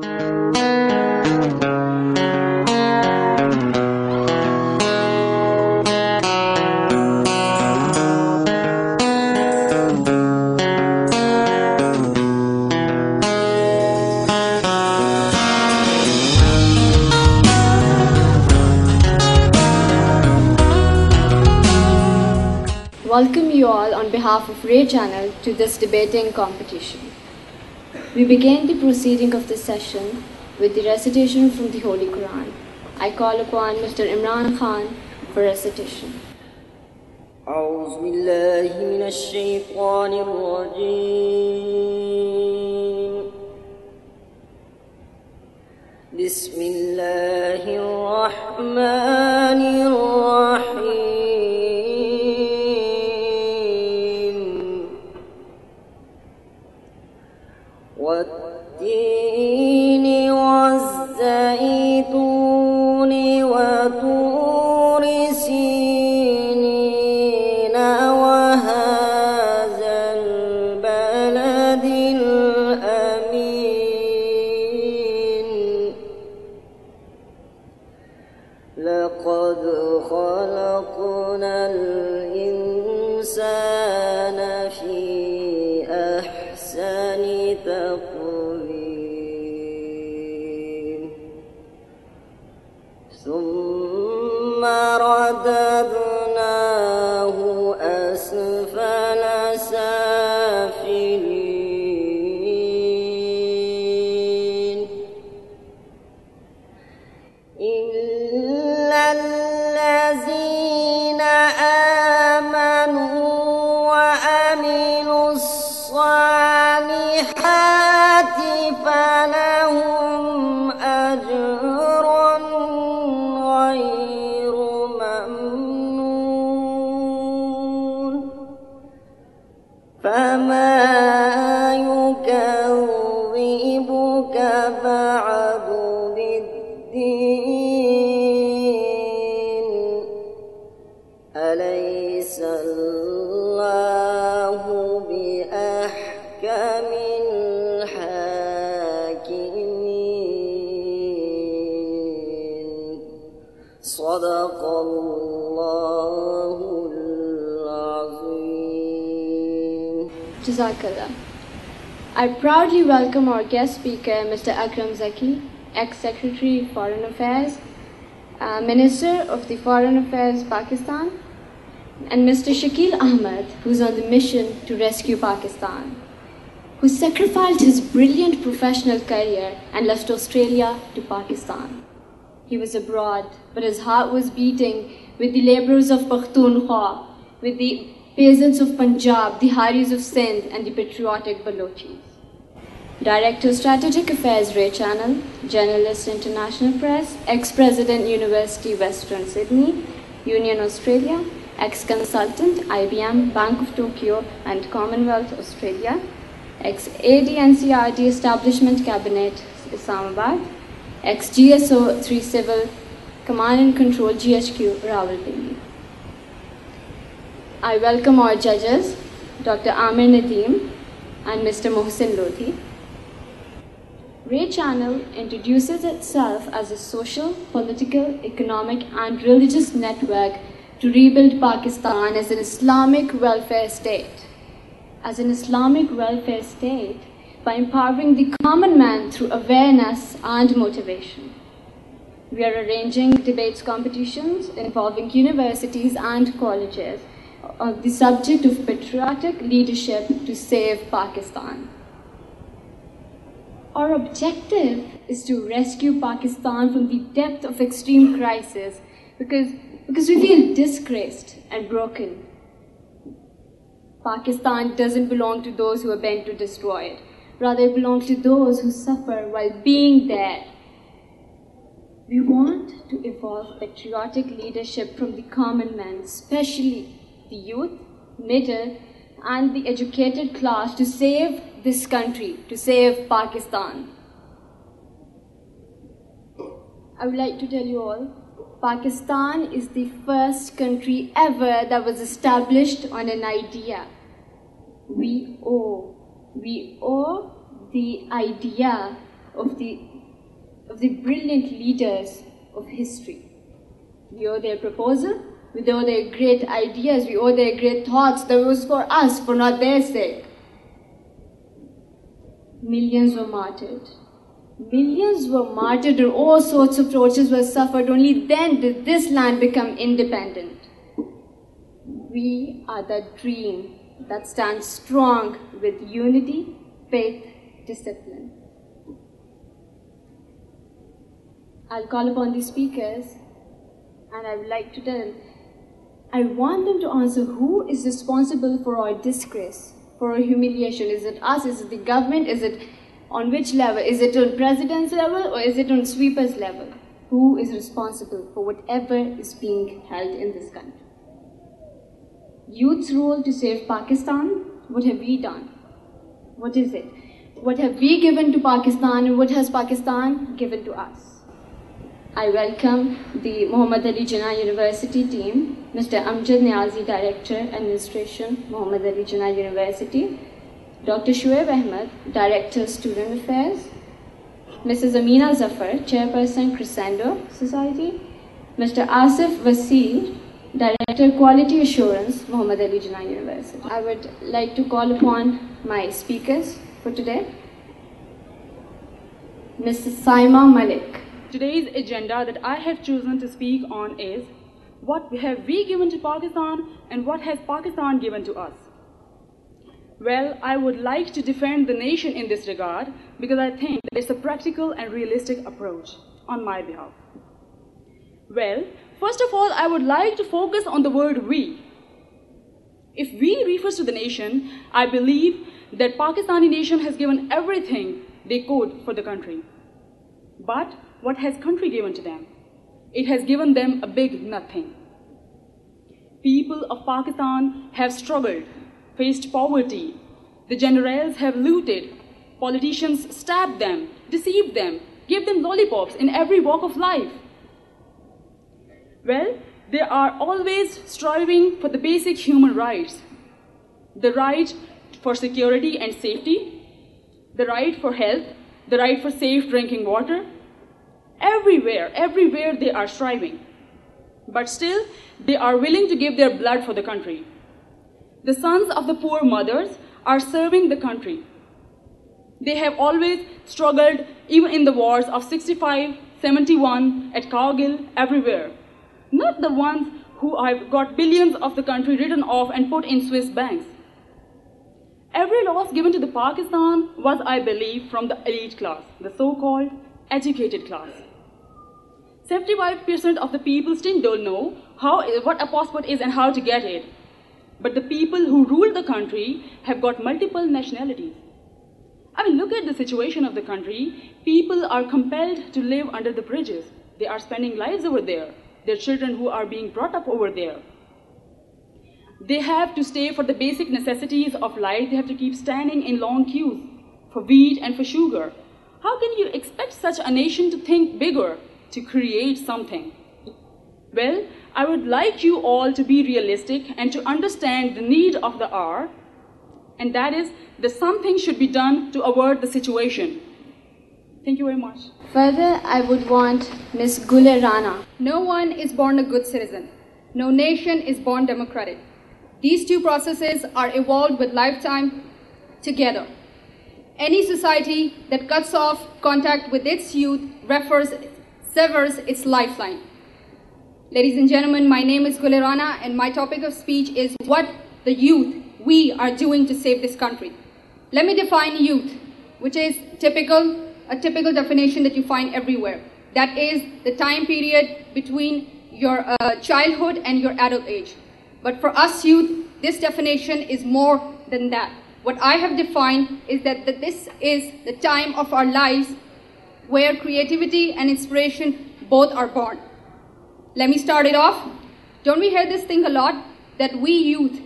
Welcome you all on behalf of Raychannel to this debating competition. We begin the proceeding of this session with the recitation from the Holy Quran. I call upon Mr. Imran Khan for recitation. أعوذ بالله من الشيطان الرجيم. بسم الله الرحمن الرحيم. والتين والزيتون وطور سينين وهذا البلد الأمين لقد خلقنا الإنسان في أحسن تقويم ثم رددناه أسفل سافلين إلا الذين آمنوا وعملوا الصالحات فلهم أجر غير ممنون فما يكذبك بعد بالدين أليس الله بأحكم الحاكمين صدق الله العظيم. Jazakallah. I proudly welcome our guest speaker, Mr. Akram Zaki, ex-Secretary of Foreign Affairs, Minister of the Foreign Affairs Pakistan, and Mr. Shakil Ahmed, who's on the mission to rescue Pakistan, who sacrificed his brilliant professional career and left Australia to Pakistan. He was abroad, but his heart was beating with the laborers of Pakhtunkhwa, with the peasants of Punjab, the Haris of Sindh, and the patriotic Balochis. Director Strategic Affairs, Raychannel, Journalist International Press, ex-President University Western Sydney, Union Australia, ex-consultant IBM, Bank of Tokyo and Commonwealth Australia, ex-AD/NCRT Establishment Cabinet, Islamabad, ex-GSO 3 Civil Command and Control GHQ, Rawalpindi. I welcome our judges, Dr. Amir Nadeem and Mr. Mohsin Lodhi. Raychannel introduces itself as a social, political, economic and religious network to rebuild Pakistan as an Islamic welfare state. As an Islamic welfare state, by empowering the common man through awareness and motivation. We are arranging debates competitions involving universities and colleges on the subject of patriotic leadership to save Pakistan. Our objective is to rescue Pakistan from the depth of extreme crisis because we feel disgraced and broken. Pakistan doesn't belong to those who are bent to destroy it. Rather, it belongs to those who suffer while being there. We want to evolve patriotic leadership from the common man, especially the youth, middle, and the educated class to save this country, to save Pakistan. I would like to tell you all, Pakistan is the first country ever that was established on an idea. We owe the idea of the brilliant leaders of history. We owe their proposal, we owe their great ideas, we owe their great thoughts that was for us, for not their sake. Millions were martyred. Millions were martyred and all sorts of tortures were suffered. Only then did this land become independent. We are that dream that stands strong with unity, faith, discipline. I'll call upon the speakers and I would like to tell, I want them to answer who is responsible for our disgrace, for our humiliation. Is it us? Is it the government? Is it on which level? Is it on president's level or is it on sweeper's level? Who is responsible for whatever is being held in this country? Youth's role to save Pakistan, what have we done? What is it? What have we given to Pakistan and what has Pakistan given to us? I welcome the Muhammad Ali Jinnah University team, Mr. M.A.J.U, Director, Administration, Muhammad Ali Jinnah University, Dr. Shoaib Ahmed, Director, Student Affairs, Mrs. Amina Zafar, Chairperson, Crescendo Society, Mr. Asif Wasil, Director, Quality Assurance, Muhammad Ali Jinnah University. I would like to call upon my speakers for today. Mrs. Saima Malik. Today's agenda that I have chosen to speak on is what have we given to Pakistan and what has Pakistan given to us? Well, I would like to defend the nation in this regard because I think that it's a practical and realistic approach on my behalf. Well, first of all, I would like to focus on the word we. If we refers to the nation, I believe that Pakistani nation has given everything they could for the country. But what has country given to them? It has given them a big nothing. People of Pakistan have struggled, faced poverty. The generals have looted. Politicians stabbed them, deceived them, gave them lollipops in every walk of life. Well, they are always striving for the basic human rights. The right for security and safety, the right for health, the right for safe drinking water. Everywhere they are striving. But still, they are willing to give their blood for the country. The sons of the poor mothers are serving the country. They have always struggled, even in the wars of 65, 71, at Kargil, everywhere. Not the ones who have got billions of the country written off and put in Swiss banks. Every loss given to the Pakistan was, I believe, from the elite class, the so-called educated class. 75% of the people still don't know what a passport is and how to get it. But the people who rule the country have got multiple nationalities. I mean, look at the situation of the country. People are compelled to live under the bridges. They are spending lives over there. Their children who are being brought up over there. They have to stay for the basic necessities of life. They have to keep standing in long queues for wheat and for sugar. How can you expect such a nation to think bigger, to create something? Well, I would like you all to be realistic and to understand the need of the hour, and that is that something should be done to avert the situation. Thank you very much. Further, I would want Ms. Gule Rana. No one is born a good citizen. No nation is born democratic. These two processes are evolved with lifetime together. Any society that cuts off contact with its youth severs its lifeline. Ladies and gentlemen, my name is Gule Rana and my topic of speech is what the youth, we are doing to save this country. Let me define youth, which is a typical definition that you find everywhere. That is the time period between your childhood and your adult age. But for us youth, this definition is more than that. What I have defined is that this is the time of our lives where creativity and inspiration both are born. Let me start it off. Don't we hear this thing a lot? That we youth